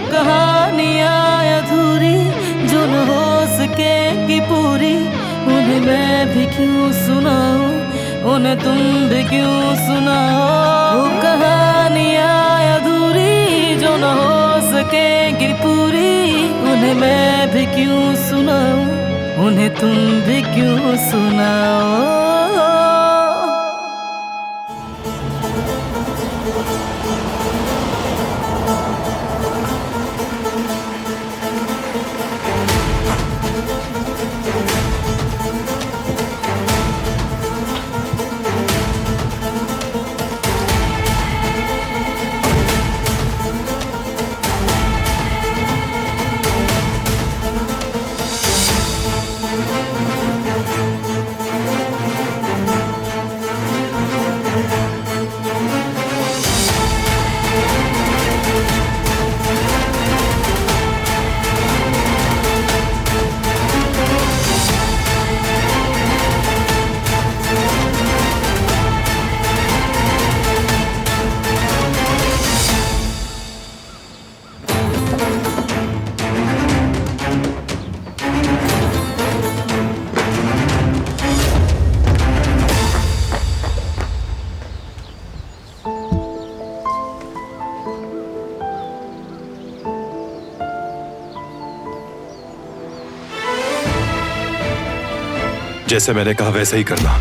कहानियाँ अधूरी जो न हो सकेंगी पूरी, उन्हें मैं भी क्यों सुनाऊं, उन्हें तुम भी क्यों सुनाओ। वो कहानियाँ अधूरी जो न हो सकेंगी पूरी, उन्हें मैं भी क्यों सुनाऊं, उन्हें तुम भी क्यों सुनाओ। जैसे मैंने कहा वैसे ही करना।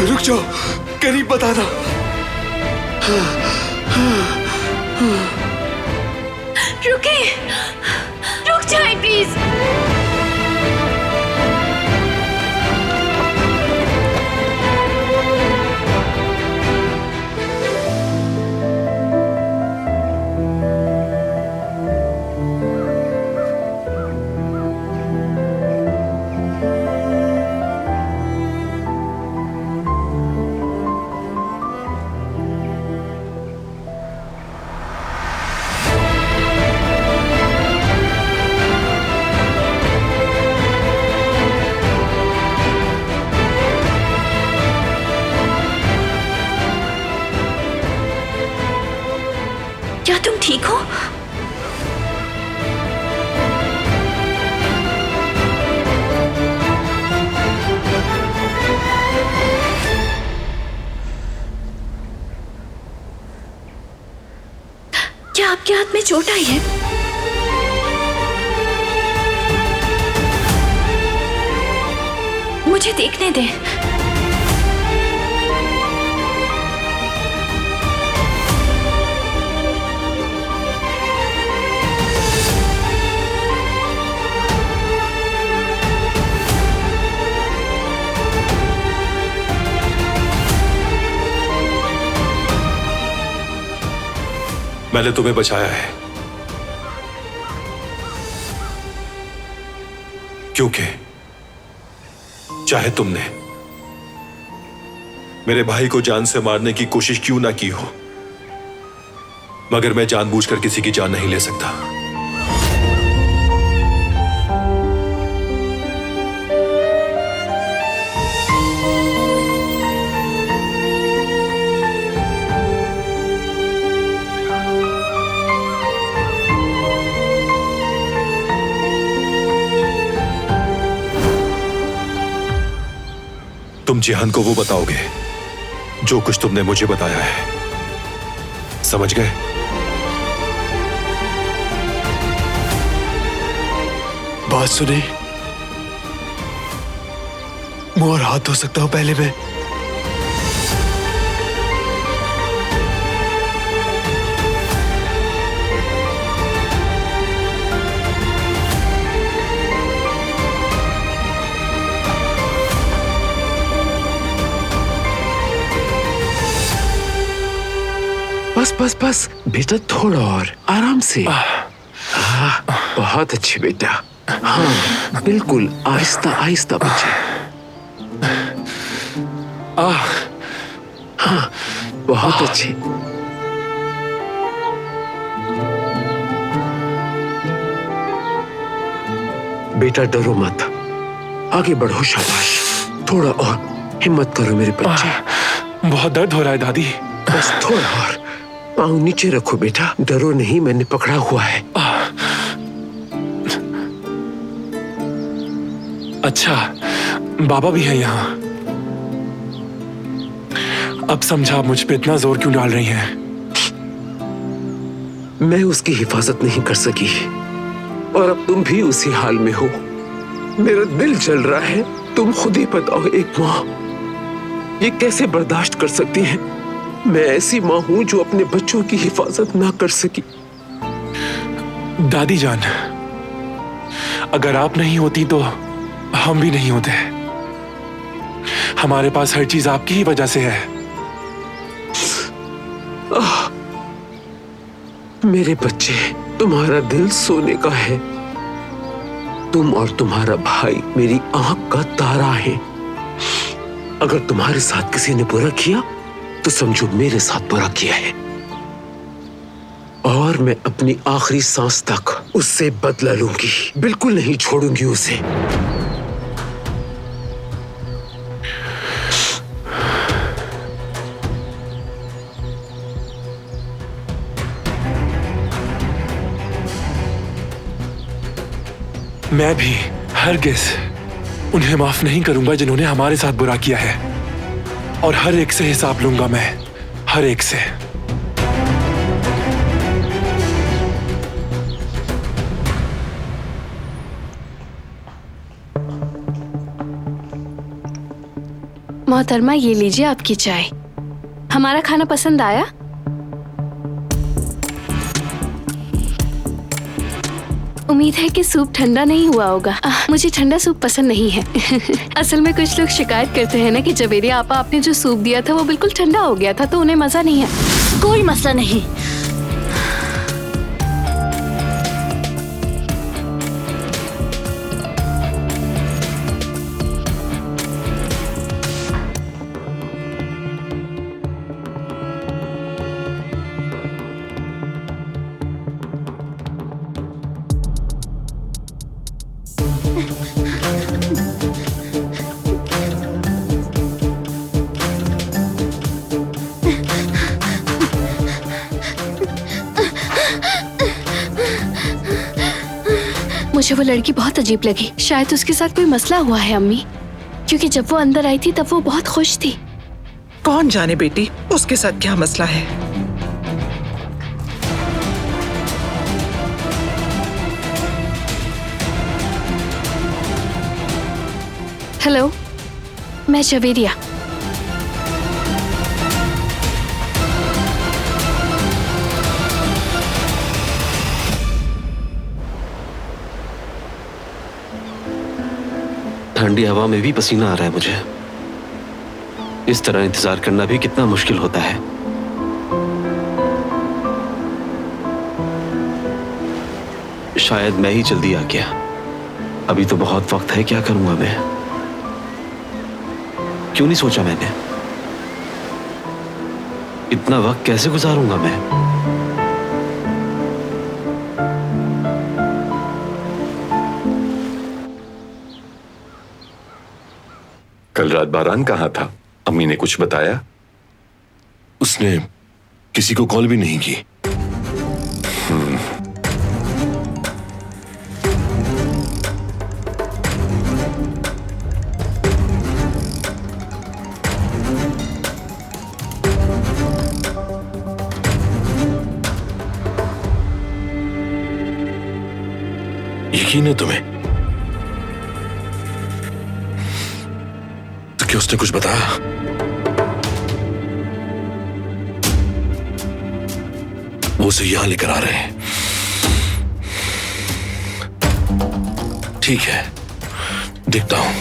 रुक जाओ, करीब बताना। रुके, रुक जाए प्लीज। क्या तुम ठीक हो? क्या आपके हाथ में चोट आई है? मुझे देखने दें। मैंने तुम्हें बचाया है क्योंकि चाहे तुमने मेरे भाई को जान से मारने की कोशिश क्यों ना की हो, मगर मैं जानबूझकर किसी की जान नहीं ले सकता। तुम जिहान को वो बताओगे जो कुछ तुमने मुझे बताया है, समझ गए? बात सुने, मुंह और हाथ धो सकता हूं पहले मैं? बस बस बस बेटा, थोड़ा और आराम से। बहुत अच्छी बेटा। हाँ बिल्कुल, आहिस्ता आहिस्ता बच्चे। हाँ बहुत अच्छे। बेटा डरो मत, आगे बढ़ो, शाबाश। थोड़ा और हिम्मत करो मेरे बच्चे। बहुत दर्द हो रहा है दादी। बस थोड़ा और, पाँव नीचे रखो बेटा, डरो नहीं, मैंने पकड़ा हुआ है। अच्छा, बाबा भी है यहाँ। अब समझा आप मुझ पे इतना जोर क्यों डाल रही हैं? मैं उसकी हिफाजत नहीं कर सकी और अब तुम भी उसी हाल में हो। मेरा दिल जल रहा है। तुम खुद ही बताओ, एक माँ ये कैसे बर्दाश्त कर सकती है? मैं ऐसी माँ हूं जो अपने बच्चों की हिफाजत ना कर सकी। दादी जान, अगर आप नहीं होती तो हम भी नहीं होते। हमारे पास हर चीज आपकी ही वजह से है। मेरे बच्चे, तुम्हारा दिल सोने का है। तुम और तुम्हारा भाई मेरी आंख का तारा है। अगर तुम्हारे साथ किसी ने बुरा किया तो समझो मेरे साथ बुरा किया है, और मैं अपनी आखिरी सांस तक उससे बदला लूंगी। बिल्कुल नहीं छोड़ूंगी उसे। मैं भी हरगिज़ उन्हें माफ नहीं करूंगा जिन्होंने हमारे साथ बुरा किया है, और हर एक से हिसाब लूंगा मैं, हर एक से। मोहतरमा, ये लीजिए आपकी चाय। हमारा खाना पसंद आया? उम्मीद है कि सूप ठंडा नहीं हुआ होगा। मुझे ठंडा सूप पसंद नहीं है। असल में कुछ लोग शिकायत करते हैं ना कि जवेरी आपा, आपने जो सूप दिया था वो बिल्कुल ठंडा हो गया था, तो उन्हें मजा नहीं है। कोई मसला नहीं। मुझे वो लड़की बहुत अजीब लगी। शायद उसके साथ कोई मसला हुआ है अम्मी, क्योंकि जब वो अंदर आई थी तब वो बहुत खुश थी। कौन जाने बेटी, उसके साथ क्या मसला है। हेलो, मैं जवेरिया। ठंडी हवा में भी पसीना आ रहा है मुझे। इस तरह इंतजार करना भी कितना मुश्किल होता है। शायद मैं ही जल्दी आ गया। अभी तो बहुत वक्त है, क्या करूंगा मैं? क्यों नहीं सोचा मैंने? इतना वक्त कैसे गुजारूंगा मैं? कल रात बारान कहाँ था? अम्मी ने कुछ बताया? उसने किसी को कॉल भी नहीं की। यकीन है तुम्हें तो क्या उसने कुछ बताया? वो उसे यहां लेकर आ रहे हैं। ठीक है, देखता हूं।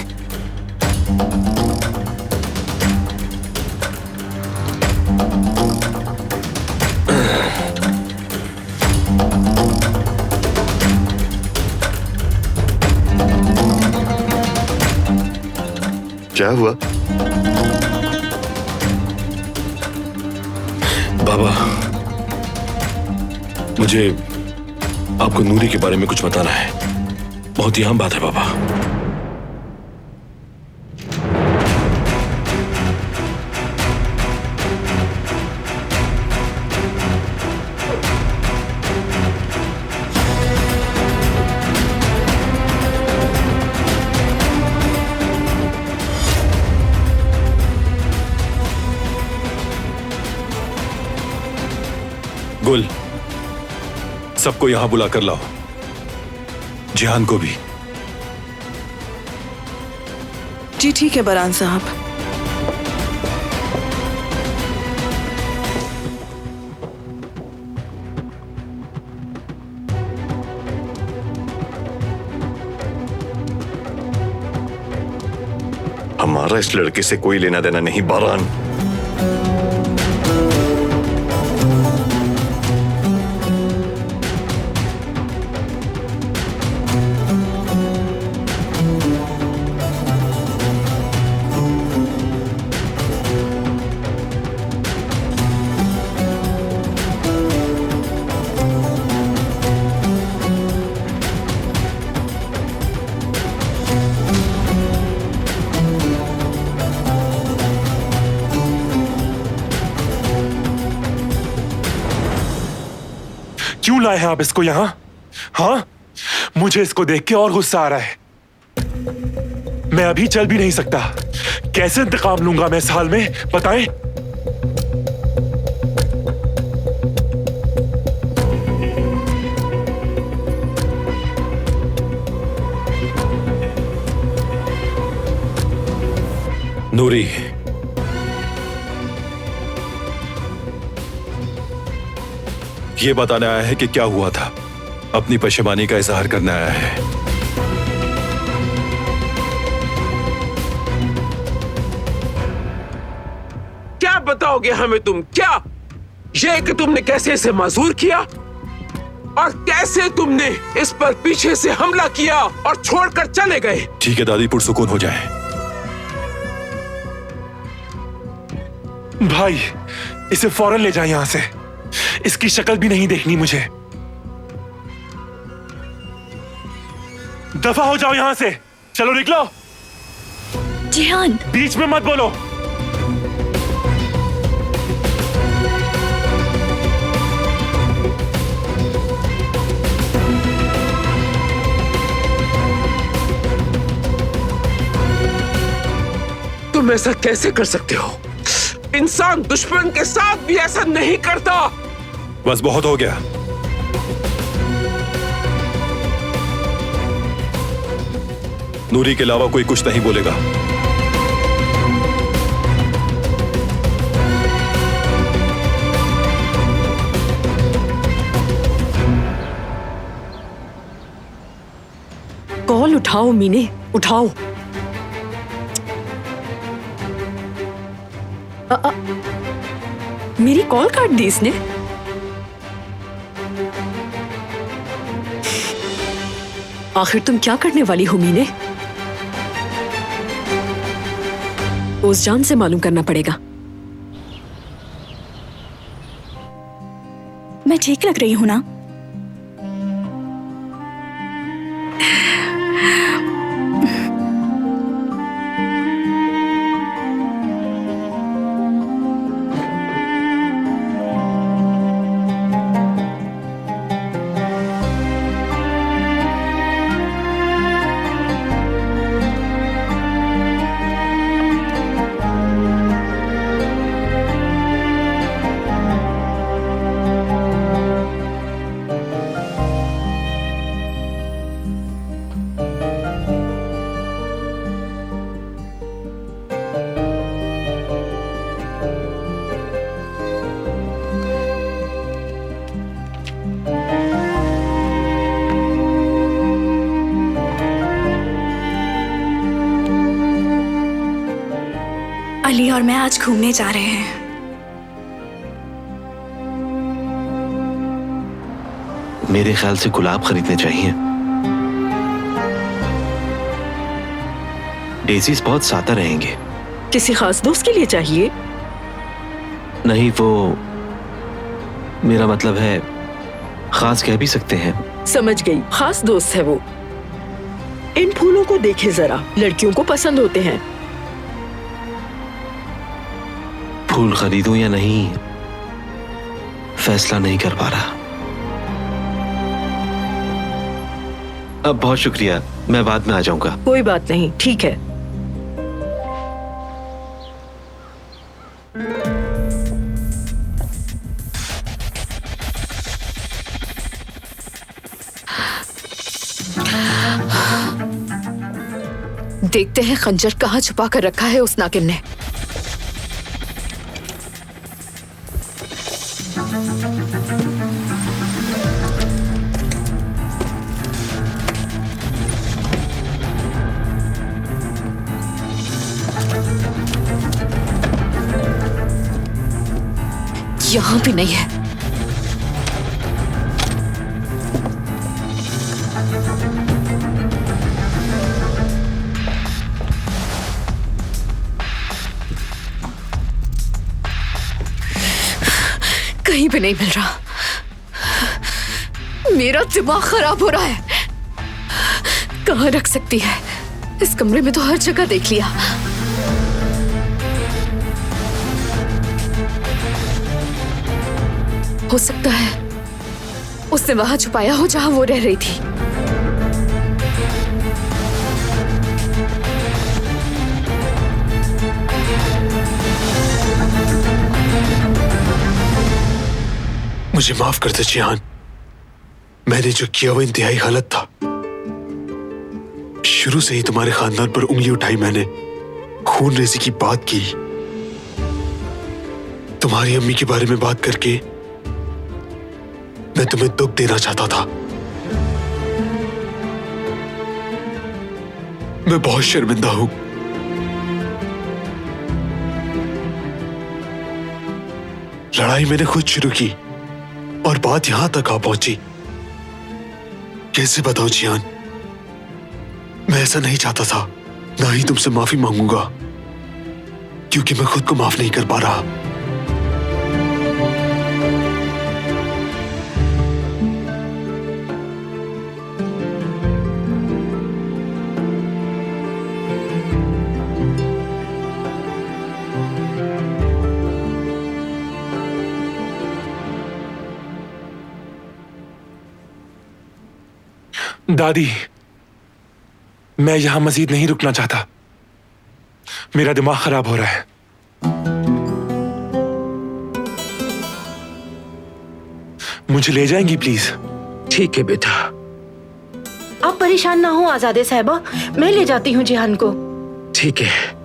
क्या हुआ? बाबा, मुझे आपको नूरी के बारे में कुछ बताना है। बहुत ही अहम बात है बाबा। गुल, सबको यहां बुला कर लाओ, जिहान को भी। जी ठीक है बरान साहब। हमारा इस लड़के से कोई लेना देना नहीं बारान। क्यों लाए हैं आप इसको यहाँ? हाँ, मुझे इसको देख के और गुस्सा आ रहा है। मैं अभी चल भी नहीं सकता। कैसे इंतकाम लूंगा मैं इस हाल में, बताएं? नूरी, ये बताने आया है कि क्या हुआ था। अपनी पशेमानी का इजहार करने आया है। क्या बताओगे हमें तुम? क्या ये कि तुमने कैसे इसे माजूर किया और कैसे तुमने इस पर पीछे से हमला किया और छोड़कर चले गए? ठीक है दादी, पुरसुकून हो जाए। भाई, इसे फौरन ले जाए यहां से। इसकी शक्ल भी नहीं देखनी मुझे। दफा हो जाओ यहां से। चलो निकलो। जिहान, बीच में मत बोलो। तुम ऐसा कैसे कर सकते हो? इंसान दुश्मन के साथ भी ऐसा नहीं करता। बस बहुत हो गया। नूरी के अलावा कोई कुछ नहीं बोलेगा। कॉल उठाओ मीने, उठाओ। मेरी कॉल काट दी इसने। आखिर तुम क्या करने वाली हो मीने? उस जान से मालूम करना पड़ेगा। मैं ठीक लग रही हूं ना? अली और मैं आज घूमने जा रहे हैं। मेरे ख्याल से गुलाब खरीदने चाहिए। डेजीज बहुत सादा रहेंगे। किसी खास दोस्त के लिए चाहिए? नहीं, वो मेरा मतलब है खास कह भी सकते हैं। समझ गई, खास दोस्त है वो। इन फूलों को देखे जरा, लड़कियों को पसंद होते हैं। फूल खरीदूं या नहीं फैसला नहीं कर पा रहा। अब बहुत शुक्रिया, मैं बाद में आ जाऊंगा। कोई बात नहीं, ठीक है। देखते हैं खंजर कहाँ छुपा कर रखा है उस नागिन ने। यहां भी नहीं है। कहीं भी नहीं मिल रहा। मेरा दिमाग खराब हो रहा है। कहाँ रख सकती है? इस कमरे में तो हर जगह देख लिया। हो सकता है उसने वहां छुपाया हो जहां वो रह रही थी। मुझे माफ कर दे जियान, मैंने जो किया वो इंतहाई गलत था। शुरू से ही तुम्हारे खानदान पर उंगली उठाई मैंने, खून रेजी की बात की। तुम्हारी अम्मी के बारे में बात करके मैं तुम्हें दुख देना चाहता था। मैं बहुत शर्मिंदा हूं। लड़ाई मैंने खुद शुरू की और बात यहां तक आ पहुंची। कैसे बताऊं जियान, मैं ऐसा नहीं चाहता था। ना ही तुमसे माफी मांगूंगा क्योंकि मैं खुद को माफ नहीं कर पा रहा। दादी, मैं यहां मजीद नहीं रुकना चाहता। मेरा दिमाग खराब हो रहा है। मुझे ले जाएंगी प्लीज? ठीक है बेटा। आप परेशान ना हो आजादे साहिबा, मैं ले जाती हूँ जिहान को। ठीक है।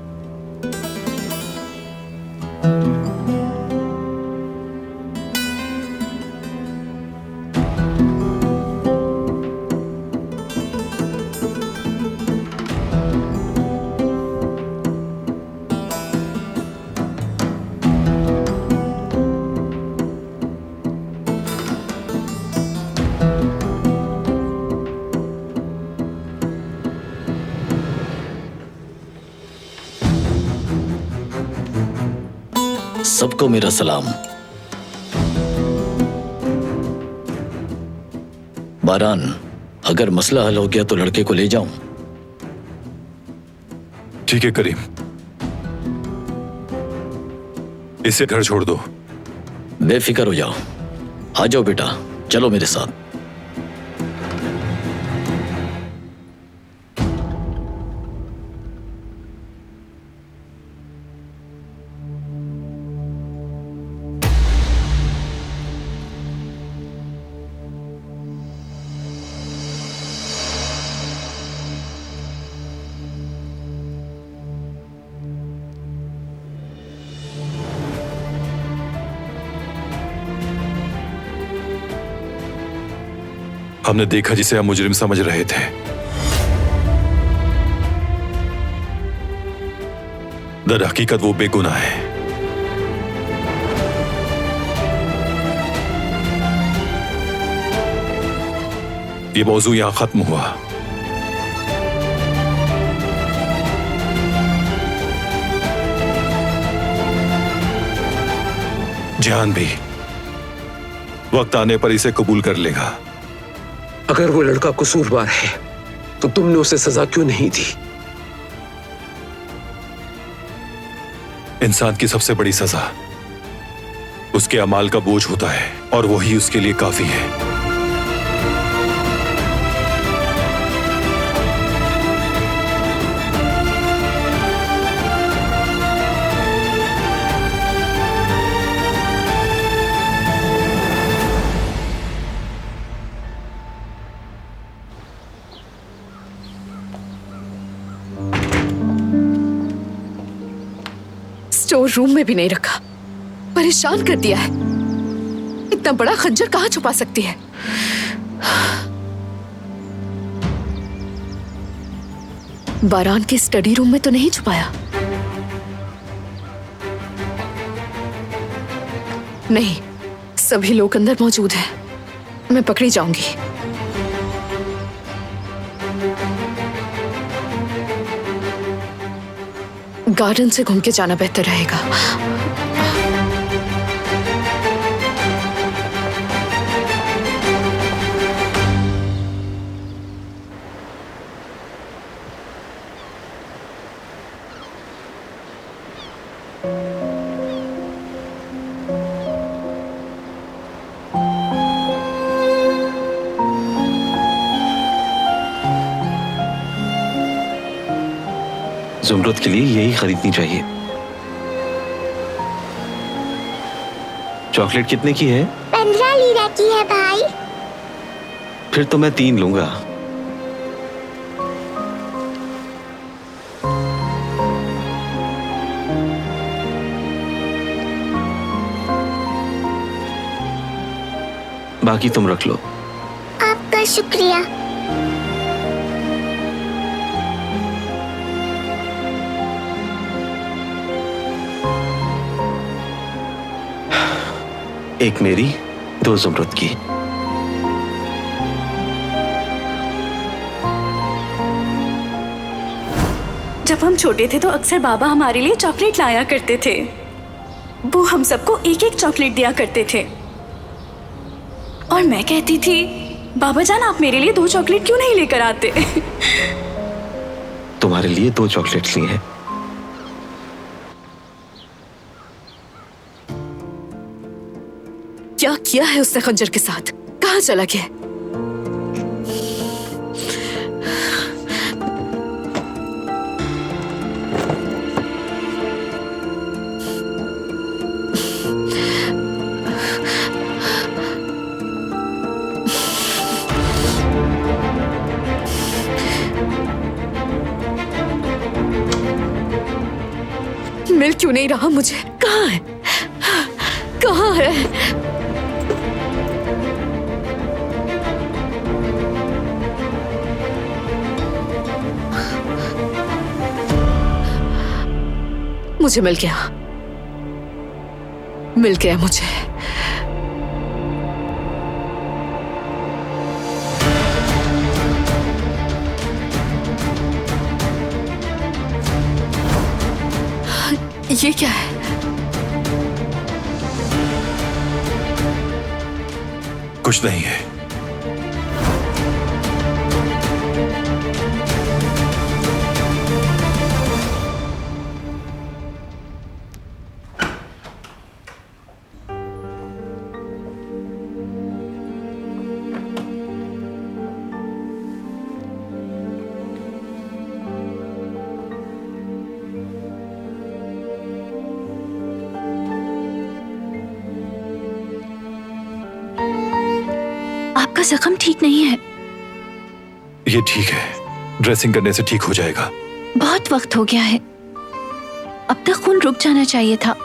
सबको मेरा सलाम। बारान, अगर मसला हल हो गया तो लड़के को ले जाऊं? ठीक है करीम, इसे घर छोड़ दो। बेफिक्र हो जाओ। आ जाओ बेटा, चलो मेरे साथ। हमने देखा जिसे हम मुजरिम समझ रहे थे। दर हकीकत वो बेगुनाह है। ये मौजू यहां खत्म हुआ। जान भी वक्त आने पर इसे कबूल कर लेगा। अगर वो लड़का कसूरवार है तो तुमने उसे सजा क्यों नहीं दी? इंसान की सबसे बड़ी सजा उसके अमाल का बोझ होता है और वही उसके लिए काफी है। स्टोर रूम में भी नहीं रखा, परेशान कर दिया है। इतना बड़ा खंजर कहां छुपा सकती है? बारान के स्टडी रूम में तो नहीं छुपाया? नहीं, सभी लोग अंदर मौजूद हैं। मैं पकड़ी जाऊंगी। गार्डन से घूम के जाना बेहतर रहेगा। जुमरुद के लिए यही खरीदनी चाहिए। चॉकलेट कितने की है? 15 लीरा की है भाई। फिर तो मैं 3 लूंगा। बाकी तुम रख लो। आपका शुक्रिया। एक मेरी, 2 जुमरुद की। जब हम छोटे थे तो अक्सर बाबा हमारे लिए चॉकलेट लाया करते थे। वो हम सबको एक एक चॉकलेट दिया करते थे और मैं कहती थी, बाबा जान आप मेरे लिए 2 चॉकलेट क्यों नहीं लेकर आते? तुम्हारे लिए 2 चॉकलेट्स लिए हैं। क्या किया है उसने खंजर के साथ? कहां चला गया? मिल क्यों नहीं रहा मुझे? कहां है? कहां है? मुझे मिल गया, मिल गया मुझे। ये क्या है? कुछ नहीं है। आपका जख्म ठीक नहीं है। ये ठीक है, ड्रेसिंग करने से ठीक हो जाएगा। बहुत वक्त हो गया है, अब तक खून रुक जाना चाहिए था।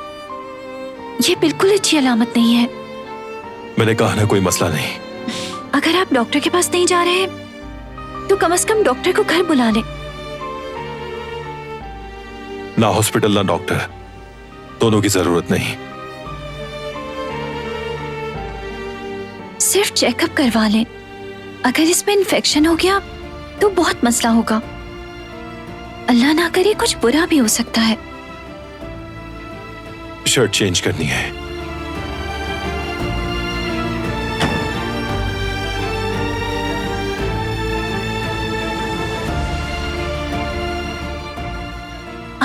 ये बिल्कुल अच्छी अलामत नहीं है। मैंने कहा ना, कोई मसला नहीं। अगर आप डॉक्टर के पास नहीं जा रहे हैं तो कम से कम डॉक्टर को घर बुला लें। ना हॉस्पिटल ना डॉक्टर, दोनों की जरूरत नहीं। सिर्फ चेकअप करवा लें। अगर इसमें इन्फेक्शन हो गया तो बहुत मसला होगा। अल्लाह ना करे कुछ बुरा भी हो सकता है। शर्ट चेंज करनी है।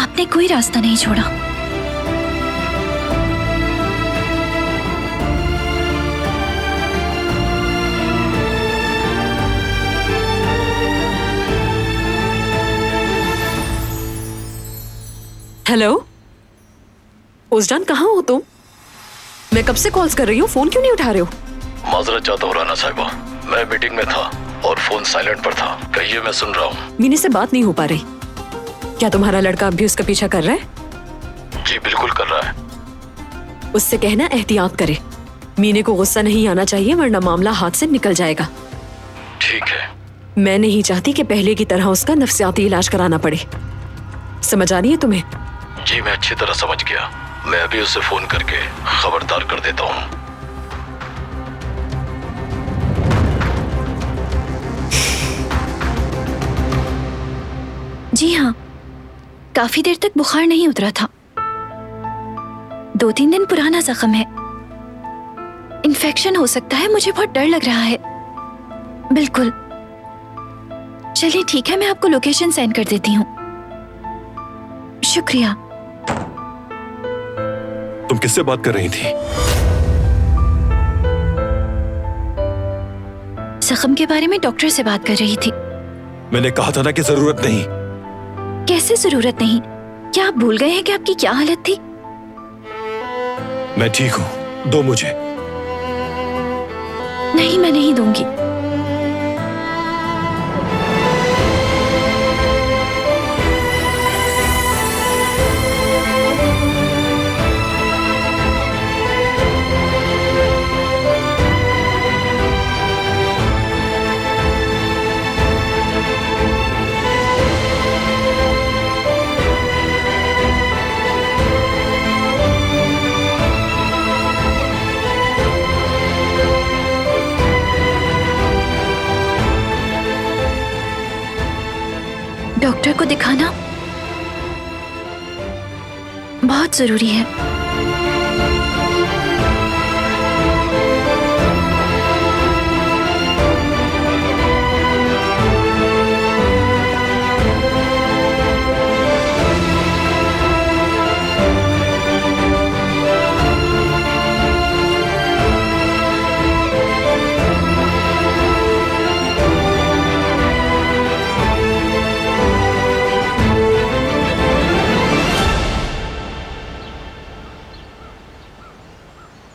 आपने कोई रास्ता नहीं छोड़ा। हेलो उजडान, कहाँ हो तुम? मैं कब से कॉल्स कर रही हूँ, फोन क्यों नहीं उठा रहे हो? माजरत चाहता हूँ राना साहिबा, मैं मीटिंग में था और फोन साइलेंट पर था। कहिए, मैं सुन रहा हूँ। मीने से बात नहीं हो पा रही। क्या तुम्हारा लड़का अब भी उसका पीछा कर रहा है? जी बिल्कुल कर रहा है। उससे कहना एहतियात करे। मीने को गुस्सा नहीं आना चाहिए, वरना मामला हाथ से निकल जाएगा। ठीक है। मैं नहीं चाहती कि पहले की तरह उसका नफ्सियाती इलाज कराना पड़े। समझ आ रही है तुम्हें? जी मैं अच्छी तरह समझ गया। मैं अभी उसे फोन करके खबरदार कर देता हूँ। जी हाँ, काफी देर तक बुखार नहीं उतरा था। 2-3 दिन पुराना जख्म है, इन्फेक्शन हो सकता है। मुझे बहुत डर लग रहा है। बिल्कुल, चलिए ठीक है, मैं आपको लोकेशन सेंड कर देती हूँ। शुक्रिया। तुम किससे बात कर रही थी? जख्म के बारे में डॉक्टर से बात कर रही थी। मैंने कहा था ना कि जरूरत नहीं। कैसे जरूरत नहीं? क्या आप भूल गए हैं कि आपकी क्या हालत थी? मैं ठीक हूं, दो मुझे। नहीं, मैं नहीं दूंगी। डॉक्टर को दिखाना बहुत जरूरी है।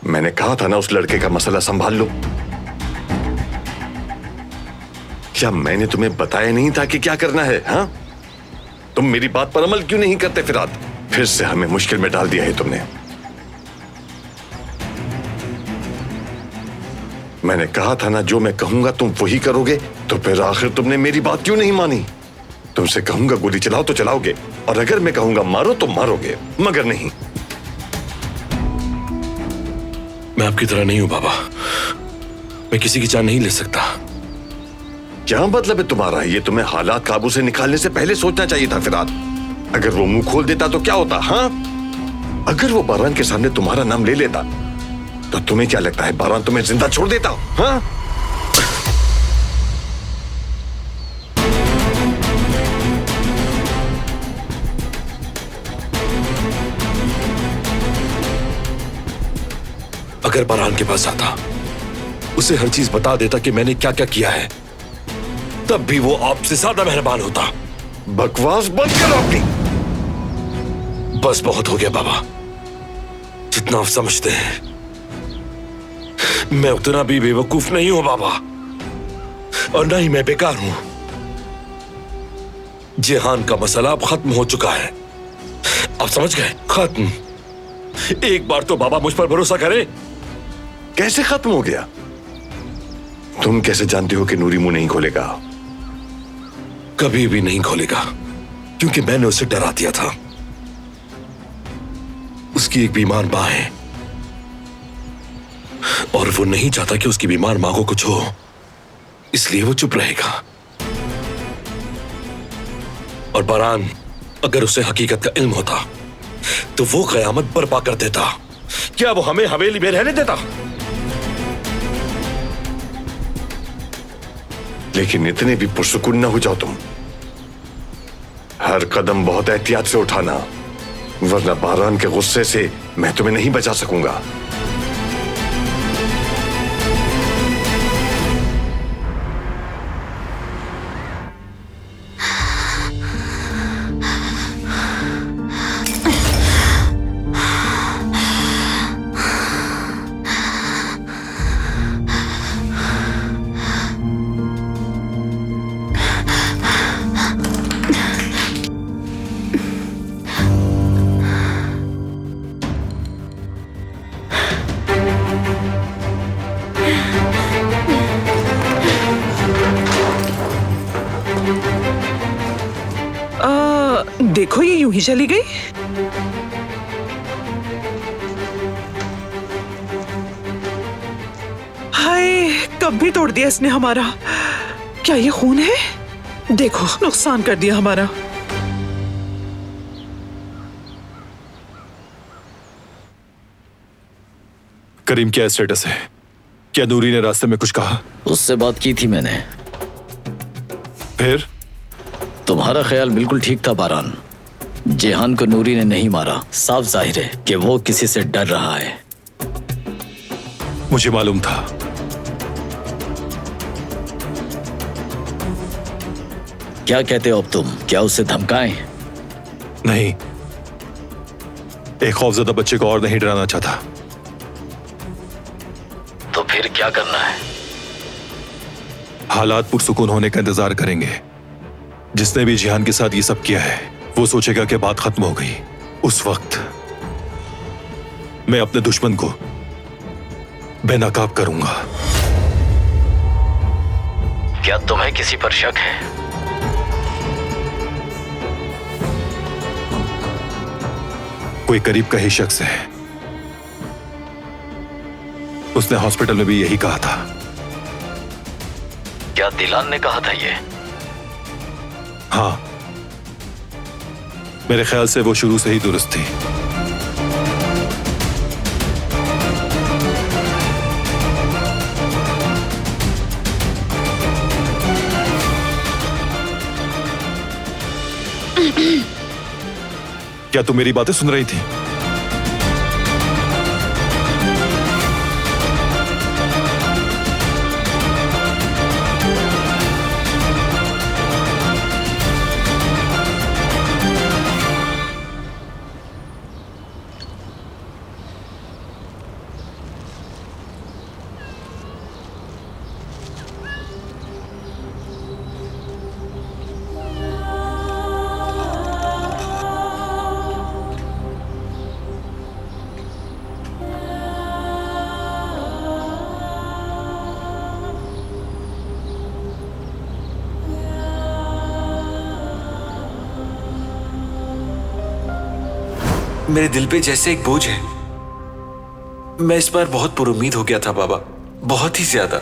मैंने कहा था ना उस लड़के का मसला संभाल लो। क्या मैंने तुम्हें बताया नहीं था कि क्या करना है? हाँ, तुम मेरी बात पर अमल क्यों नहीं करते? फिर से हमें मुश्किल में डाल दिया है तुमने। मैंने कहा था ना, जो मैं कहूंगा तुम वही करोगे। तो फिर आखिर तुमने मेरी बात क्यों नहीं मानी? तुमसे कहूंगा गोली चलाओ तो चलाओगे, और अगर मैं कहूंगा मारो तो मारोगे, मगर नहीं। मैं आपकी तरह नहीं हूं बाबा। मैं किसी की जान नहीं ले सकता। क्या मतलब है तुम्हारा? ये तुम्हें हालात काबू से निकालने से पहले सोचना चाहिए था फिराद। अगर वो मुंह खोल देता तो क्या होता? हाँ, अगर वो बारान के सामने तुम्हारा नाम ले लेता तो तुम्हें क्या लगता है बारान तुम्हें जिंदा छोड़ देता? हाँ, अगर बारान के पास आता, उसे हर चीज बता देता कि मैंने क्या क्या किया है, तब भी वो आपसे ज्यादा मेहरबान होता। बकवास बंद करो अपनी। बस बहुत हो गया बाबा, जितना आप समझते हैं। मैं उतना भी बेवकूफ नहीं हूं बाबा, और ना ही मैं बेकार हूं। जेहान का मसला अब खत्म हो चुका है। आप समझ गए? खत्म। एक बार तो बाबा मुझ पर भरोसा करें। कैसे खत्म हो गया? तुम कैसे जानते हो कि नूरी मुंह नहीं खोलेगा? कभी भी नहीं खोलेगा, क्योंकि मैंने उसे डरा दिया था। उसकी एक बीमार मां है, और वो नहीं चाहता कि उसकी बीमार मां को कुछ हो, इसलिए वो चुप रहेगा। और बारान, अगर उसे हकीकत का इल्म होता तो वो कयामत बर्पा कर देता। क्या वो हमें हवेली में रहने देता? लेकिन इतने भी पुरसुकून न हो जाओ तुम। हर कदम बहुत एहतियात से उठाना, वरना बारान के गुस्से से मैं तुम्हें नहीं बचा सकूंगा। देखो ये यूं ही चली गई। हाय, कब भी तोड़ दिया इसने हमारा। क्या ये खून है? देखो नुकसान कर दिया हमारा। करीम, क्या स्टेटस है? क्या नूरी ने रास्ते में कुछ कहा? उससे बात की थी मैंने। फिर? तुम्हारा ख्याल बिल्कुल ठीक था बारान। जेहान को नूरी ने नहीं मारा। साफ जाहिर है कि वो किसी से डर रहा है। मुझे मालूम था। क्या कहते हो अब तुम? क्या उसे धमकाएं? नहीं, एक खौफजदा बच्चे को और नहीं डराना चाहता। तो फिर क्या करना है? हालात पुरसुकून होने का इंतजार करेंगे। जिसने भी जिहान के साथ ये सब किया है वो सोचेगा कि बात खत्म हो गई। उस वक्त मैं अपने दुश्मन को बेनकाब करूंगा। क्या तुम्हें किसी पर शक है? कोई करीब का ही शख्स है। उसने हॉस्पिटल में भी यही कहा था। क्या दिलान ने कहा था ये? हाँ, मेरे ख्याल से वो शुरू से ही दुरुस्त थी। क्या तुम मेरी बातें सुन रही थी? मेरे दिल पे जैसे एक बोझ है। मैं इस बार बहुत पुरुम्मीद हो गया था बाबा, बहुत ही ज्यादा।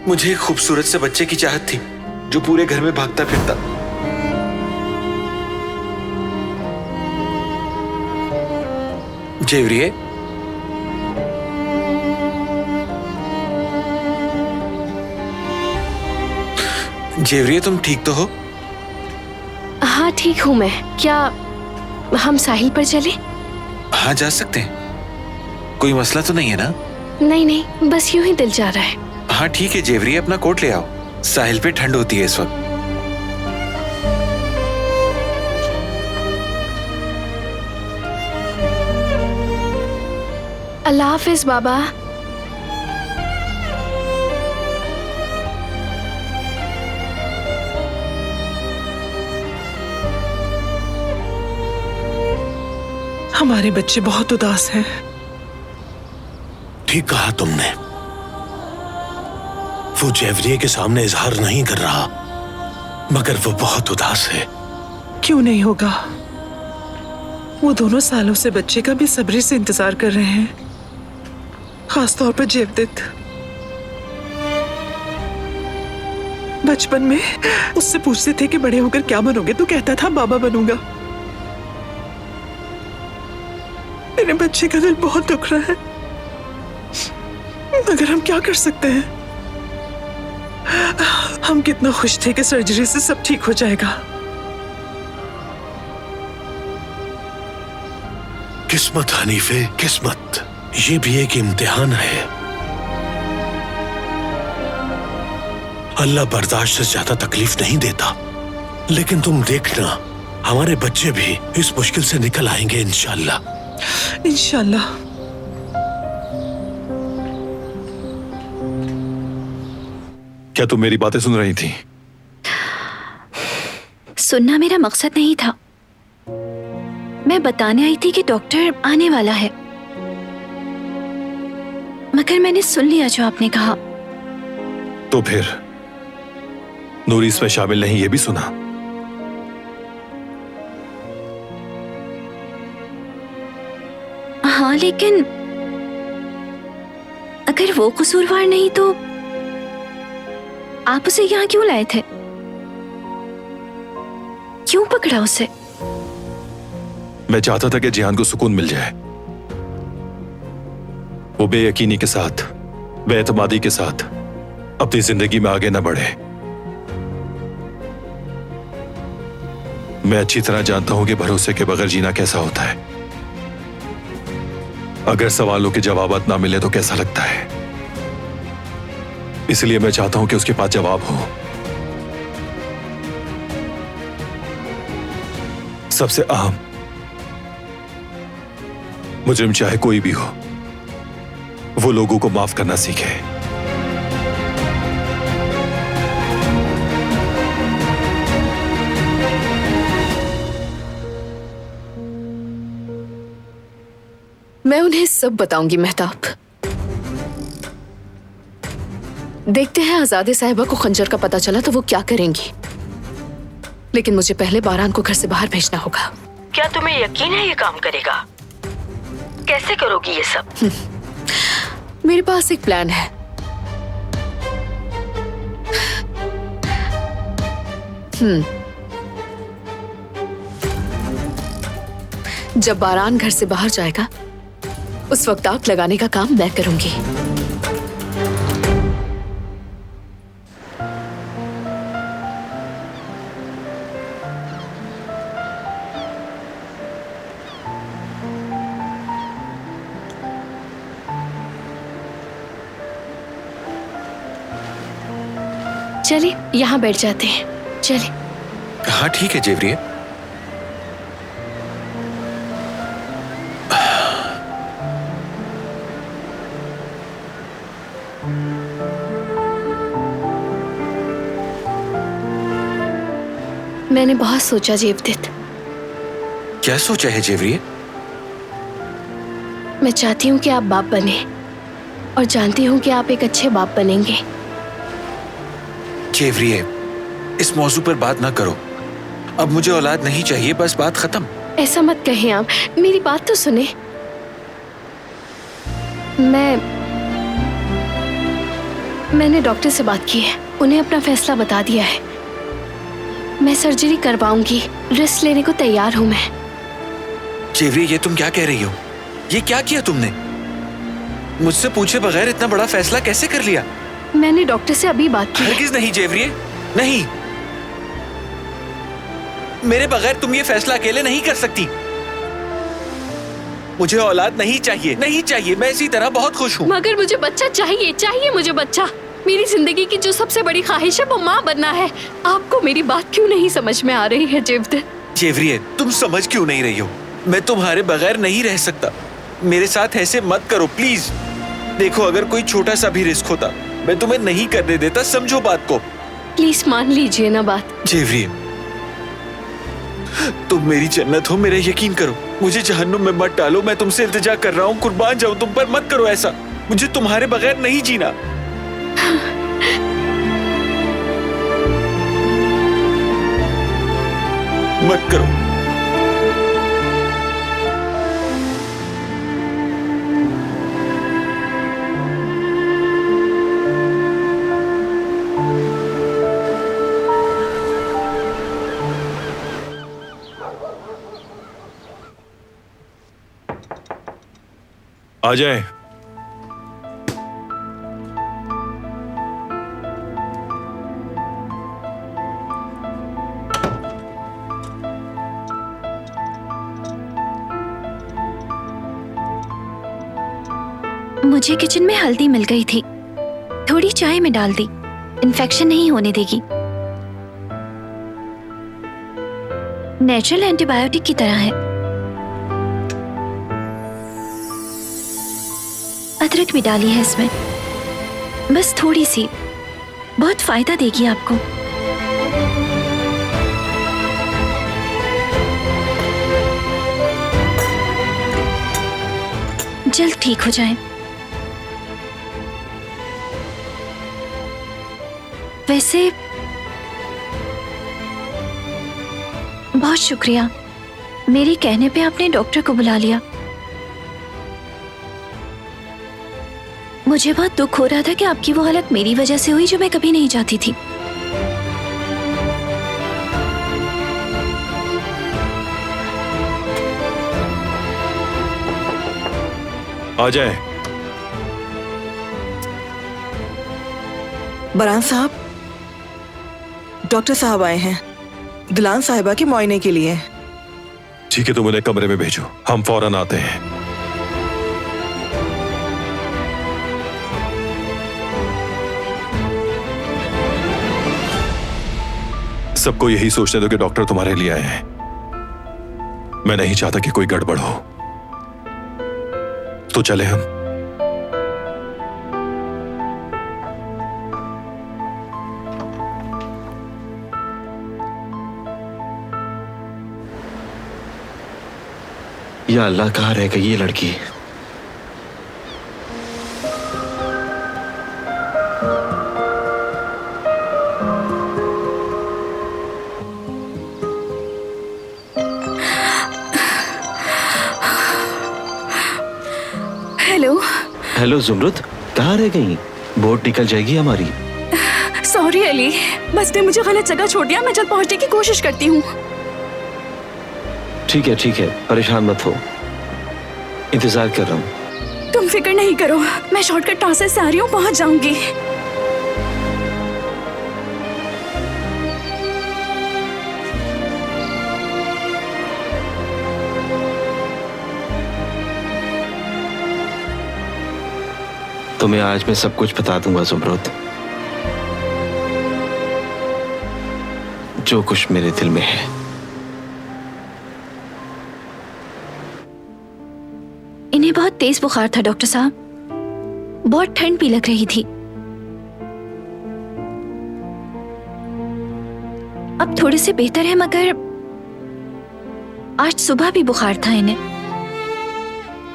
मुझे एक खूबसूरत से बच्चे की चाहत थी जो पूरे घर में भागता फिरता। जेवरिए, जेवरिए, तुम ठीक तो हो? हाँ ठीक हूँ मैं। क्या हम साहिल पर चले? हाँ जा सकते हैं, कोई मसला तो नहीं है ना? नहीं नहीं, बस यूं ही दिल जा रहा है। हाँ ठीक है जेवरिए, अपना कोट ले आओ। साहिल पे ठंड होती है इस वक्त। अल्लाह हाफिज बाबा। हमारे बच्चे बहुत उदास हैं। ठीक कहा तुमने। वो जेवरिए के सामने इजहार नहीं कर रहा, मगर वो बहुत उदास है। क्यों नहीं होगा? वो दोनों सालों से बच्चे का बेसब्री से इंतजार कर रहे हैं, खासतौर पर जेवदित। बचपन में उससे पूछते थे कि बड़े होकर क्या बनोगे, तो कहता था बाबा बनूंगा। मेरे बच्चे का दिल बहुत दुख रहा है, मगर हम क्या कर सकते हैं? हम कितना खुश थे कि सर्जरी से सब ठीक हो जाएगा। किस्मत हनीफे, किस्मत। ये भी एक इम्तिहान है। अल्लाह बर्दाश्त से ज्यादा तकलीफ नहीं देता, लेकिन तुम देखना हमारे बच्चे भी इस मुश्किल से निकल आएंगे इंशाअल्लाह। इंशाअल्लाह। क्या तुम मेरी बातें सुन रही थी? सुनना मेरा मकसद नहीं था। मैं बताने आई थी कि डॉक्टर आने वाला है, मगर मैंने सुन लिया जो आपने कहा। तो फिर नूरी इसमें शामिल नहीं, ये भी सुना? हाँ, लेकिन अगर वो कसूरवार नहीं तो आप उसे यहाँ क्यों लाए थे? क्यों पकड़ा उसे? मैं चाहता था कि जिहान को सुकून मिल जाए। वो बेयकीनी के साथ, बेएतमादी के साथ अपनी जिंदगी में आगे न बढ़े। मैं अच्छी तरह जानता हूं कि भरोसे के बगैर जीना कैसा होता है। अगर सवालों के जवाब ना मिले तो कैसा लगता है। इसलिए मैं चाहता हूं कि उसके पास जवाब हो। सबसे अहम, मुजरिम चाहे कोई भी हो, वो लोगों को माफ करना सीखे। मैं उन्हें सब बताऊंगी मेहताब। देखते हैं आजादे साहिबा को खंजर का पता चला तो वो क्या करेंगी, लेकिन मुझे पहले बारान को घर से बाहर भेजना होगा। क्या तुम्हें यकीन है ये काम करेगा? कैसे करोगी ये सब? मेरे पास एक प्लान है। जब बारान घर से बाहर जाएगा उस वक्त आग लगाने का काम मैं करूंगी। चलिए यहाँ बैठ जाते हैं। चलिए। हाँ ठीक है जेवरिए। मैंने बहुत सोचा जेवदत्त। क्या सोचा है जेवरिए? मैं चाहती हूँ कि आप बाप बने और जानती हूँ कि आप एक अच्छे बाप बनेंगे। जेवरिए, इस मौजू पर बात ना करो। अब मुझे औलाद नहीं चाहिए, बस बात खत्म। ऐसा मत कहें आप, मेरी बात तो सुने। मैंने डॉक्टर से बात की है, उन्हें अपना फैसला बता दिया है। मैं सर्जरी करवाऊंगी, रिस्क लेने को तैयार हूं मैं। जेवरिए, ये तुम क्या कह रही हो? ये क्या किया तुमने? मुझसे पूछे बगैर इतना बड़ा फैसला कैसे कर लिया? मैंने डॉक्टर से अभी बात की। हरगिज़ नहीं जेवरिए, नहीं। मेरे बगैर तुम ये फैसला अकेले नहीं कर सकती। मुझे औलाद नहीं चाहिए, नहीं चाहिए। मैं इसी तरह बहुत खुश हूँ। मगर मुझे बच्चा चाहिए, चाहिए मुझे बच्चा। मेरी जिंदगी की जो सबसे बड़ी ख्वाहिश है वो माँ बनना है। आपको मेरी बात क्यों नहीं समझ में आ रही है जेवदत्त? जेवरिए, तुम समझ क्यों नहीं रही हो? मैं तुम्हारे बगैर नहीं रह सकता। मेरे साथ ऐसे मत करो प्लीज। देखो, अगर कोई छोटा सा भी रिस्क होता मैं तुम्हें नहीं करने देता, समझो बात को। प्लीज मान लीजिए ना बात। जेवरिए, तुम मेरी जन्नत हो, मेरा यकीन करो। मुझे जहन्नुम में मत डालो। मैं तुमसे इल्तिजा कर रहा हूँ, कुर्बान जाऊं तुम पर, मत करो ऐसा। मुझे तुम्हारे बगैर नहीं जीना। मत करो। आ जाए। मुझे किचन में हल्दी मिल गई थी, थोड़ी चाय में डाल दी। इन्फेक्शन नहीं होने देगी। नेचुरल एंटीबायोटिक की तरह है। अदरक भी डाली है इसमें, बस थोड़ी सी, बहुत फायदा देगी आपको। जल्द ठीक हो जाए। वैसे बहुत शुक्रिया, मेरे कहने पे आपने डॉक्टर को बुला लिया। मुझे बहुत दुख हो रहा था कि आपकी वो हालत मेरी वजह से हुई, जो मैं कभी नहीं चाहती थी। आ जाए। बरान साहब, डॉक्टर साहब आए हैं दिलान साहिबा के मुआयने के लिए। ठीक है, तुम उन्हें कमरे में भेजो, हम फौरन आते हैं। सबको यही सोचने दो कि डॉक्टर तुम्हारे लिए आए हैं। मैं नहीं चाहता कि कोई गड़बड़ हो। तो चले हम। या अल्लाह, कहाँ रह गई ये लड़की? हेलो। हेलो जुमरुद, कहाँ रह गई? बोट निकल जाएगी हमारी। सॉरी अली, बस ने मुझे गलत जगह छोड़ दिया। मैं जल्द पहुंचने की कोशिश करती हूँ। ठीक है, परेशान मत हो, इंतजार कर रहा हूँ। तुम फिक्र नहीं करो, मैं शॉर्टकट रास्ते से आ रही हूँ, पहुंच जाऊंगी। तुम्हें आज मैं सब कुछ बता दूंगा जुमरुद, जो कुछ मेरे दिल में है। इन्हें बहुत तेज बुखार था डॉक्टर साहब, बहुत ठंड भी लग रही थी। अब थोड़े से बेहतर है, मगर आज सुबह भी बुखार था इन्हें।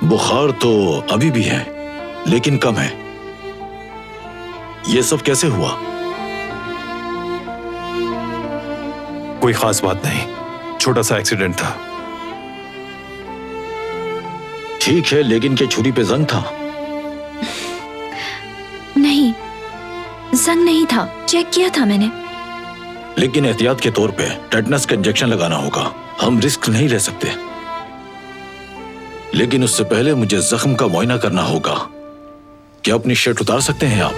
बुखार तो अभी भी है, लेकिन कम है। ये सब कैसे हुआ? कोई खास बात नहीं, छोटा सा एक्सीडेंट था। ठीक है, लेकिन क्या छुरी पे जंग था? नहीं, जंग नहीं था, चेक किया था मैंने। लेकिन एहतियात के तौर पे टेटनस का इंजेक्शन लगाना होगा। हम रिस्क नहीं ले सकते। लेकिन उससे पहले मुझे जख्म का मुआयना करना होगा। क्या अपनी शर्ट उतार सकते हैं आप?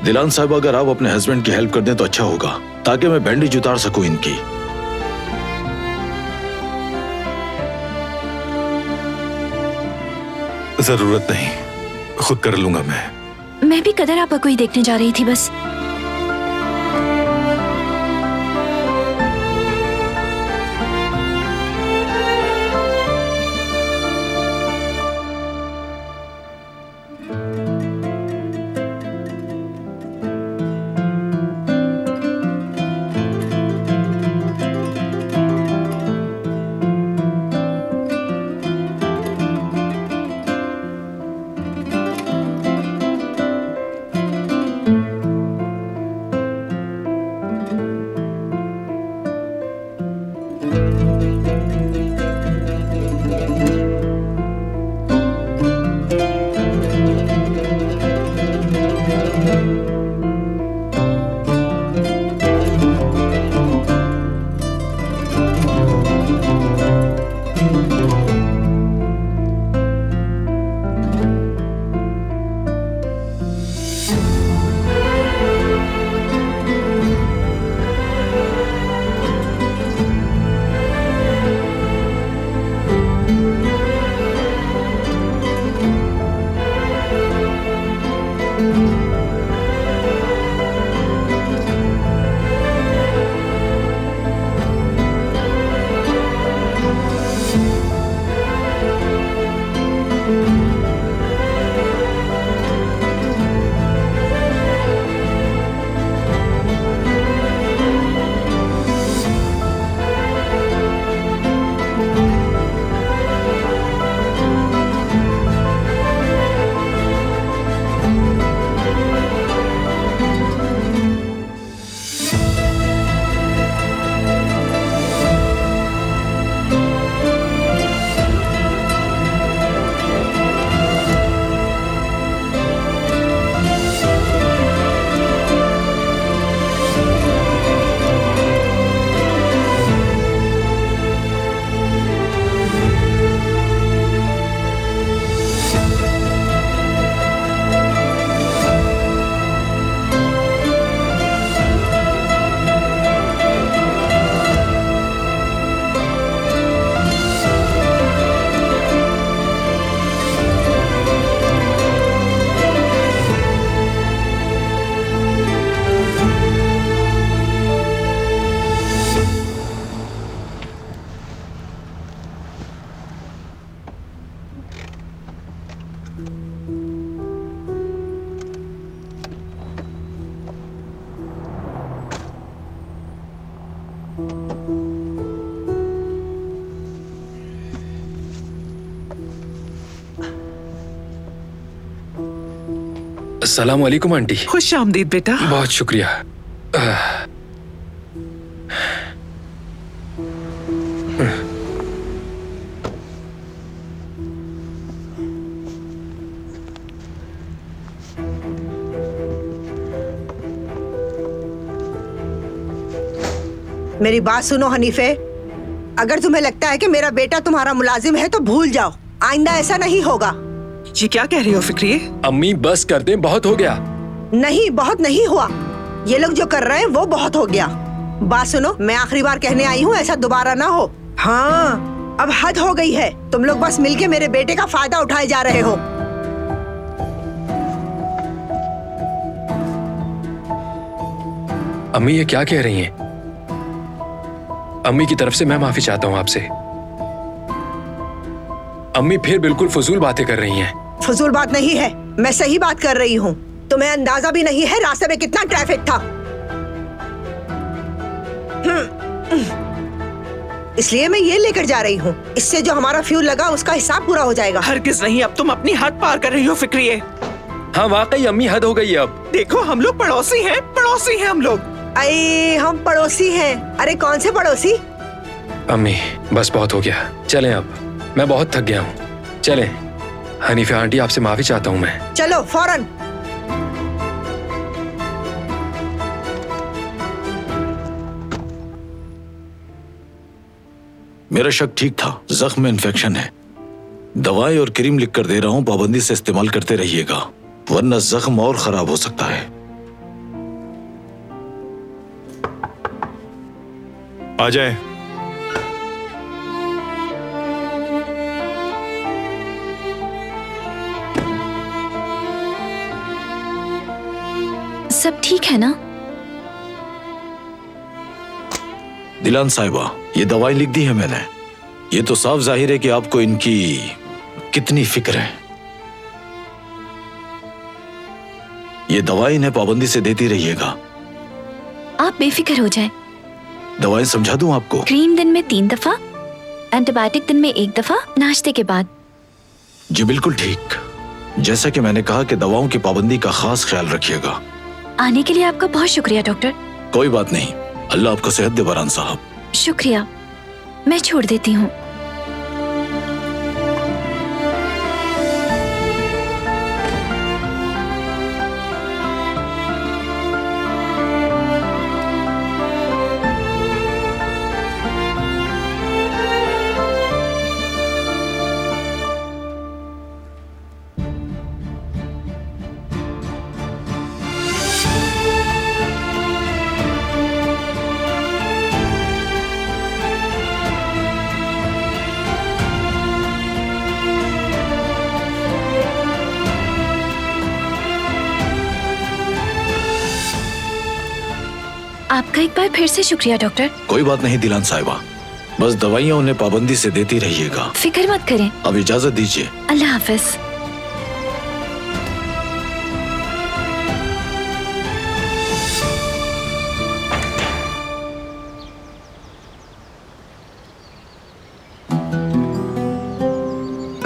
दिलान साहब, अगर आप अपने हस्बैंड की हेल्प कर दें तो अच्छा होगा, ताकि मैं बैंडेज उतार सकूं इनकी। जरूरत नहीं, खुद कर लूंगा मैं भी कदर आपा को ही देखने जा रही थी बस। अस्सलाम वालेकुम आंटी। खुश आमदीद बेटा। बहुत शुक्रिया। मेरी बात सुनो हनीफे, अगर तुम्हें लगता है कि मेरा बेटा तुम्हारा मुलाजिम है तो भूल जाओ, आइंदा ऐसा नहीं होगा। ये क्या कह रही हो फिक्री? अम्मी बस कर दें, बहुत हो गया। नहीं, बहुत नहीं हुआ। ये लोग जो कर रहे हैं वो बहुत हो गया। बात सुनो, मैं आखिरी बार कहने आई हूँ, ऐसा दोबारा ना हो। हाँ, अब हद हो गई है। तुम लोग बस मिलके मेरे बेटे का फायदा उठाए जा रहे हो। अम्मी ये क्या कह रही हैं? अम्मी की तरफ से मैं माफी चाहता हूँ आपसे। अम्मी फिर बिल्कुल फजूल बातें कर रही हैं। फजूल बात नहीं है, मैं सही बात कर रही हूँ। तुम्हें अंदाजा भी नहीं है रास्ते में कितना ट्रैफिक था। इसलिए मैं ये लेकर जा रही हूँ। इससे जो हमारा फ्यूल लगा उसका हिसाब पूरा हो जाएगा। हरगिज नहीं, अब तुम अपनी हद पार कर रही हो फिक्री। हाँ वाकई अम्मी, हद हो गई है अब। देखो हम लोग पड़ोसी हैं, पड़ोसी हैं हम लोग। अरे हम पड़ोसी हैं। अरे कौन से पड़ोसी? अम्मी बस बहुत हो गया, चलें अब, मैं बहुत थक गया हूँ। चलें। हनीफा आंटी आपसे माफी चाहता हूँ मैं। चलो फौरन। मेरा शक ठीक था, जख्म में इन्फेक्शन है। दवाई और क्रीम लिख कर दे रहा हूँ, पाबंदी से इस्तेमाल करते रहिएगा, वरना जख्म और खराब हो सकता है। आ जाए। सब ठीक है ना? दिलान साहिबा, ये दवाई लिख दी है मैंने। ये तो साफ जाहिर है कि आपको इनकी कितनी फिक्र है। ये दवाई इन्हें पाबंदी से देती रहिएगा। आप बेफिक्र हो जाएं। दवाई समझा दूं आपको? क्रीम दिन में 3 दफा, एंटीबायोटिक दिन में 1 दफा, नाश्ते के बाद। जी बिल्कुल ठीक। जैसा कि मैंने कहा कि दवाओं की पाबंदी का खास ख्याल रखिएगा। आने के लिए आपका बहुत शुक्रिया डॉक्टर। कोई बात नहीं, अल्लाह आपको सेहत दे बरान साहब। शुक्रिया, मैं छोड़ देती हूँ। आपका एक बार फिर से शुक्रिया डॉक्टर। कोई बात नहीं दिलान साहिबा, बस दवाइयाँ उन्हें पाबंदी से देती रहिएगा। फिक्र मत करें। अब इजाजत दीजिए। अल्लाह हाफिज।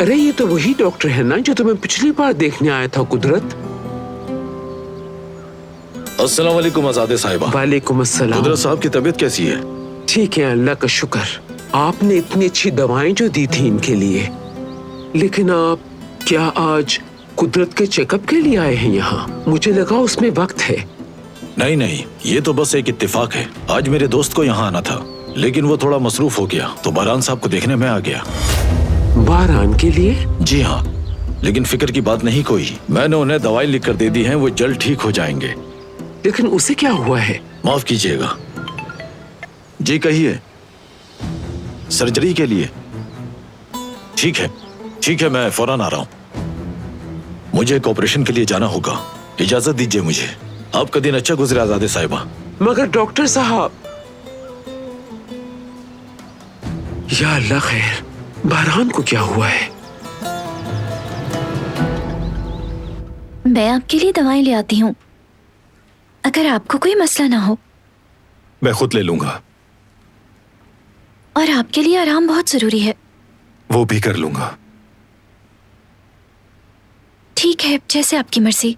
अरे ये तो वही डॉक्टर है ना जो तुम्हें पिछली बार देखने आया था कुदरत। अस्सलाम वालेकुम आजादे साहिबा। वालेकुम अस्सलाम। कुदरत साहब की तबीयत कैसी है? ठीक है, अल्लाह का शुक्र। आपने इतनी अच्छी दवाएं जो दी थी इनके लिए, लेकिन आप क्या आज कुदरत के चेकअप के लिए आए हैं यहाँ? मुझे लगा उसमें वक्त है। नहीं नहीं, ये तो बस एक इत्तेफाक है। आज मेरे दोस्त को यहाँ आना था, लेकिन वो थोड़ा मसरूफ हो गया, तो बारान साहब को देखने में आ गया। बारान के लिए? जी हाँ, लेकिन फिक्र की बात नहीं कोई। मैंने उन्हें दवाई लिख कर दे दी है, वो जल्द ठीक हो जाएंगे। लेकिन उसे क्या हुआ है? माफ कीजिएगा। जी कहिए। सर्जरी के लिए? ठीक है, मैं फौरन आ रहा हूँ। मुझे एक ऑपरेशन के लिए जाना होगा, इजाजत दीजिए मुझे। आपका दिन अच्छा गुजरे आजादे साहिबा। मगर डॉक्टर साहब। या अल्लाह खैर, बारान को क्या हुआ है? मैं आपके लिए दवाएं ले आती हूँ, अगर आपको कोई मसला ना हो। मैं खुद ले लूंगा। और आपके लिए आराम बहुत जरूरी है। वो भी कर लूंगा। ठीक है, जैसे आपकी मर्जी।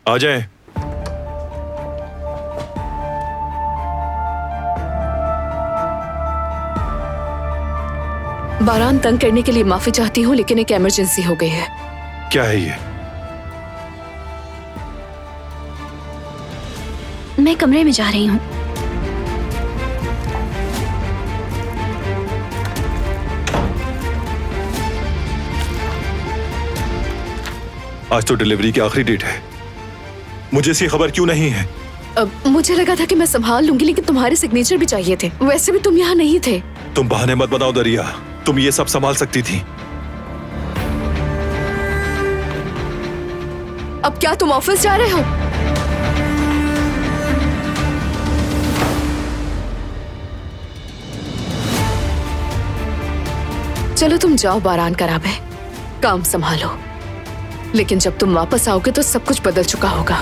आ जाए। बारान, तंग करने के लिए माफी चाहती हूँ, लेकिन एक इमरजेंसी हो गई है। क्या है ये? मैं कमरे में जा रही हूँ। आज तो डिलीवरी की आखिरी डेट है। मुझे इसकी खबर क्यों नहीं है? मुझे लगा था कि मैं संभाल लूंगी, लेकिन तुम्हारे सिग्नेचर भी चाहिए थे। वैसे भी तुम यहाँ नहीं थे। तुम बहाने मत बनाओ दरिया, तुम ये सब संभाल सकती थी। अब क्या तुम ऑफिस जा रहे हो? चलो तुम जाओ बारान कराबे, काम संभालो। लेकिन जब तुम वापस आओगे तो सब कुछ बदल चुका होगा।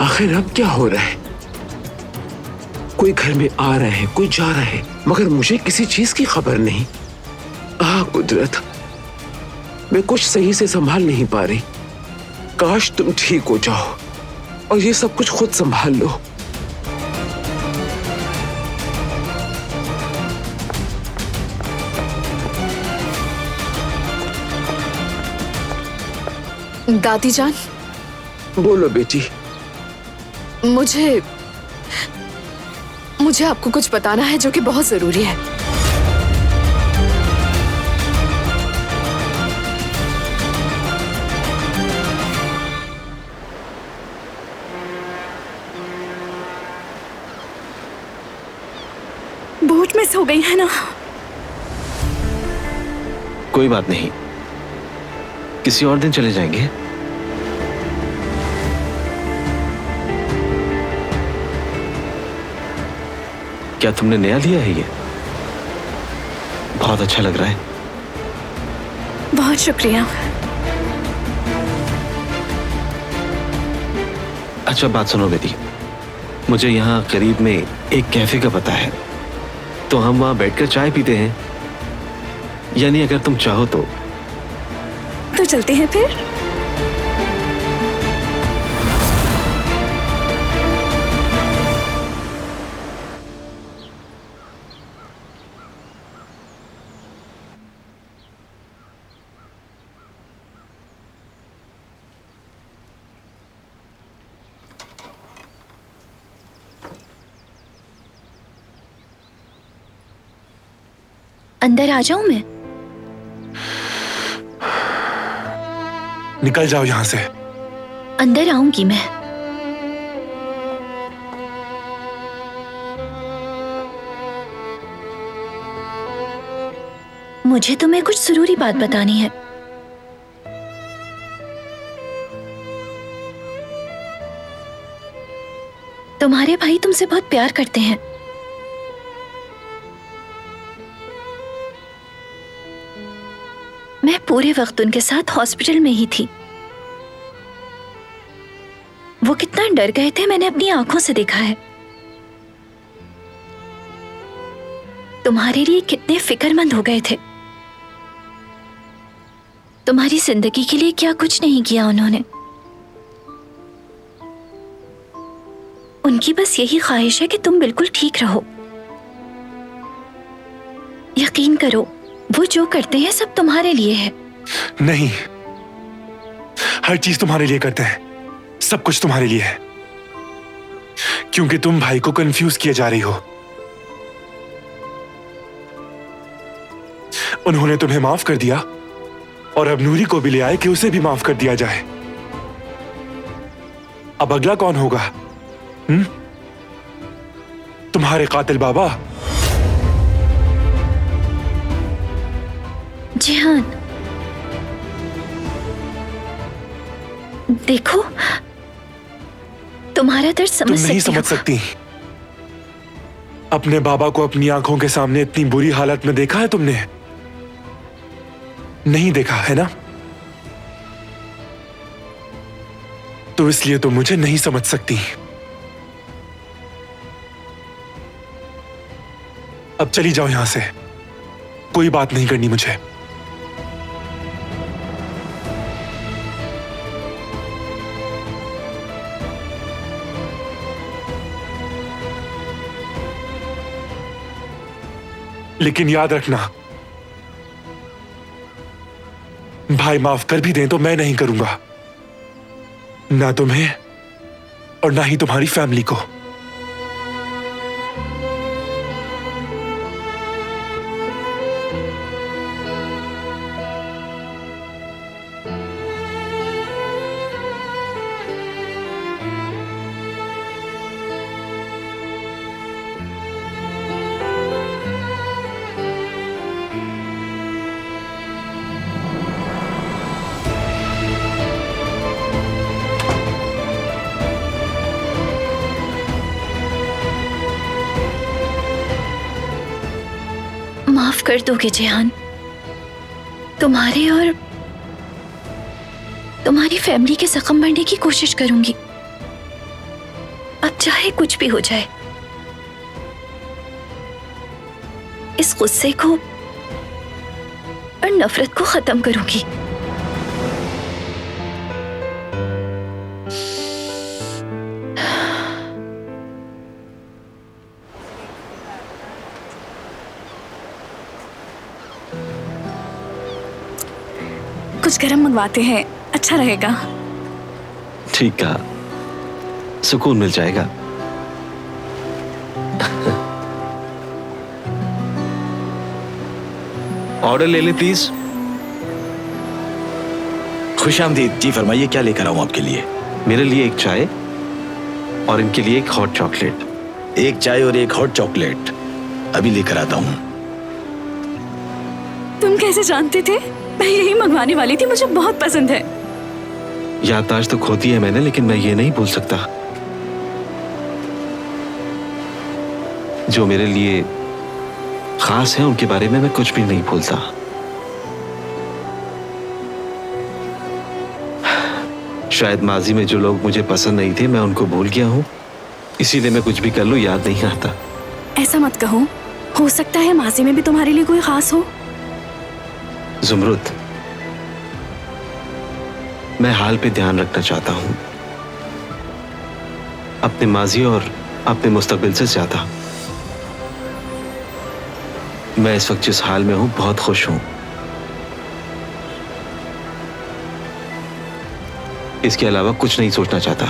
आखिर अब क्या हो रहा है? कोई घर में आ रहा है, कोई जा रहा है, मगर मुझे किसी चीज की खबर नहीं। कुदरत, मैं कुछ सही से संभाल नहीं पा रही। काश तुम ठीक हो जाओ और ये सब कुछ खुद संभाल लो। दादी जान। बोलो बेटी। मुझे आपको कुछ बताना है जो कि बहुत जरूरी है। बोट मिस हो गई है ना? कोई बात नहीं, किसी और दिन चले जाएंगे। क्या तुमने नया लिया है ये? बहुत अच्छा लग रहा है। बहुत शुक्रिया। अच्छा बात सुनो बेटी, मुझे यहाँ करीब में एक कैफे का पता है, तो हम वहां बैठकर चाय पीते हैं। यानी अगर तुम चाहो तो चलते हैं फिर। अंदर आ जाऊं मैं? निकल जाओ यहां से। अंदर आऊंगी मैं। मुझे तुम्हें कुछ जरूरी बात बतानी है। तुम्हारे भाई तुमसे बहुत प्यार करते हैं। मैं पूरे वक्त उनके साथ हॉस्पिटल में ही थी। वो कितना डर गए थे मैंने अपनी आंखों से देखा है। तुम्हारे लिए कितने फिक्रमंद हो गए थे। तुम्हारी जिंदगी के लिए क्या कुछ नहीं किया उन्होंने। उनकी बस यही ख्वाहिश है कि तुम बिल्कुल ठीक रहो। यकीन करो, वो जो करते हैं सब तुम्हारे लिए है। नहीं, हर चीज तुम्हारे लिए करते हैं, सब कुछ तुम्हारे लिए है, क्योंकि तुम भाई को कंफ्यूज किए जा रही हो। उन्होंने तुम्हें माफ कर दिया और अब नूरी को भी ले आए कि उसे भी माफ कर दिया जाए। अब अगला कौन होगा? तुम्हारे कातिल बाबा। जिहान, देखो, तुम्हारा दर्द समझ तुम नहीं सकती समझ सकती। अपने बाबा को अपनी आंखों के सामने इतनी बुरी हालत में देखा है तुमने? नहीं देखा है ना? तो इसलिए तुम मुझे नहीं समझ सकती। अब चली जाओ यहां से, कोई बात नहीं करनी मुझे। लेकिन याद रखना, भाई माफ कर भी दें तो मैं नहीं करूंगा, ना तुम्हें और ना ही तुम्हारी फैमिली को। माफ कर दोगे जेहान? तुम्हारे और तुम्हारी फैमिली के जख्म भरने की कोशिश करूंगी, अब चाहे कुछ भी हो जाए। इस गुस्से को और नफरत को खत्म करूंगी। कुछ गरम मंगवाते हैं, अच्छा रहेगा। ठीक कहा, सुकून मिल जाएगा। ऑर्डर ले लें प्लीज। खुशामदीद। जी फरमाइए, क्या लेकर आऊं आपके लिए? मेरे लिए एक चाय और इनके लिए एक हॉट चॉकलेट। एक चाय और एक हॉट चॉकलेट अभी लेकर आता हूं। तुम कैसे जानते थे? मैं यही मंगवाने वाली थी, मुझे बहुत पसंद है। याददाश्त तो खोती है मैंने, लेकिन मैं ये नहीं भूल सकता। जो मेरे लिए खास है उनके बारे में मैं कुछ भी नहीं भूलता। शायद माजी में जो लोग मुझे पसंद नहीं थे मैं उनको भूल गया हूं, इसीलिए मैं कुछ भी कर लूं याद नहीं आता। ऐसा मत कहो, हो सकता है माजी में भी तुम्हारे लिए कोई खास हो। जुमरुद, मैं हाल पे ध्यान रखना चाहता हूं, अपने माजी और अपने मुस्तकबिल से ज्यादा। मैं इस वक्त जिस हाल में हूं बहुत खुश हूं। इसके अलावा कुछ नहीं सोचना चाहता।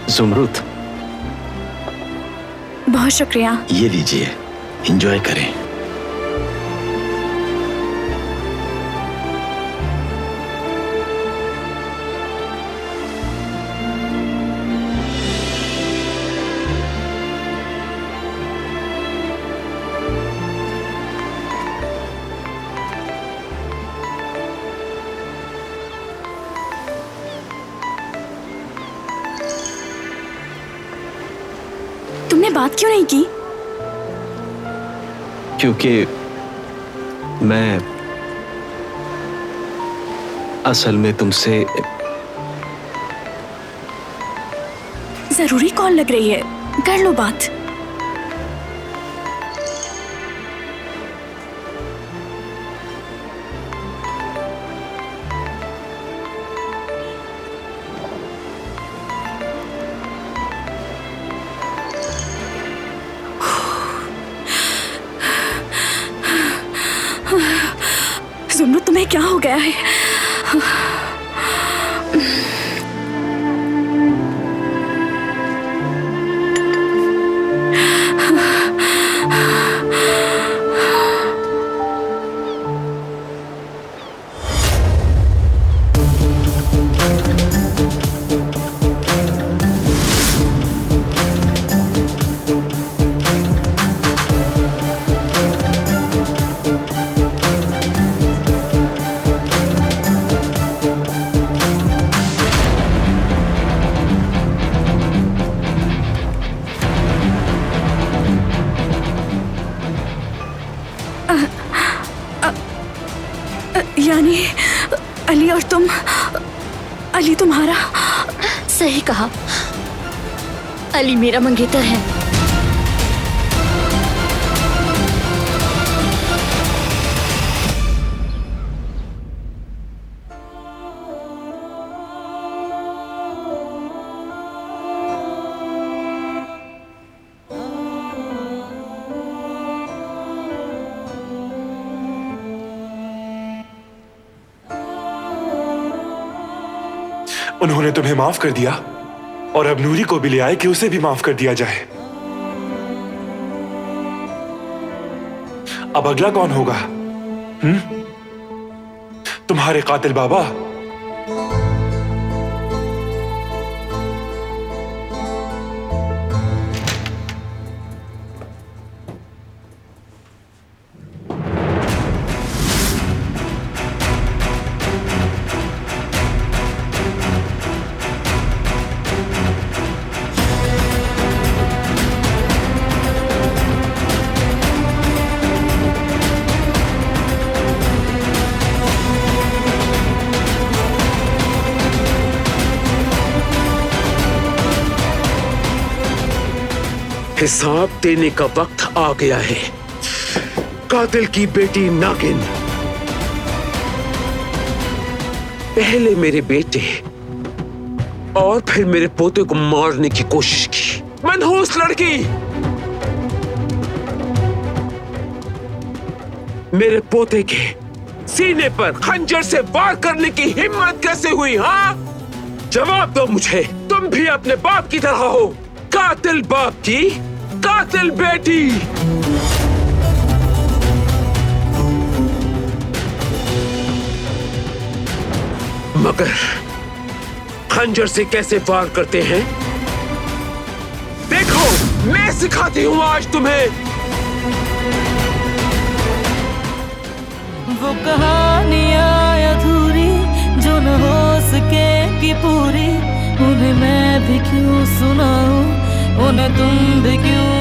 जुमरुद, बहुत शुक्रिया। ये लीजिए, एंजॉय करें। तुमने बात क्यों नहीं की? क्योंकि मैं असल में तुमसे जरूरी कॉल लग रही है, कर लो बात। जुमरुद, तुम्हें क्या हो गया है? बेगम, अली तुम्हारा। सही कहा, अली मेरा मंगेतर है। उन्होंने तुम्हें माफ कर दिया और अब नूरी को भी ले आए कि उसे भी माफ कर दिया जाए। अब अगला कौन होगा? तुम्हारे कातिल बाबा? हिसाब देने का वक्त आ गया है। कातिल की बेटी नागिन पहले मेरे बेटे और फिर मेरे पोते को मारने की कोशिश की। मनहूस लड़की, मेरे पोते के सीने पर खंजर से वार करने की हिम्मत कैसे हुई? हाँ, जवाब दो मुझे। तुम भी अपने बाप की तरह हो, कातिल बाप की कातिल बेटी। मगर खंजर से कैसे वार करते हैं देखो, मैं सिखाती हूं आज तुम्हें। वो कहानियां अधूरी जो न हो सके कि पूरी, उन्हें मैं भी क्यों सुनाऊं, उन्हें तुम भी क्यों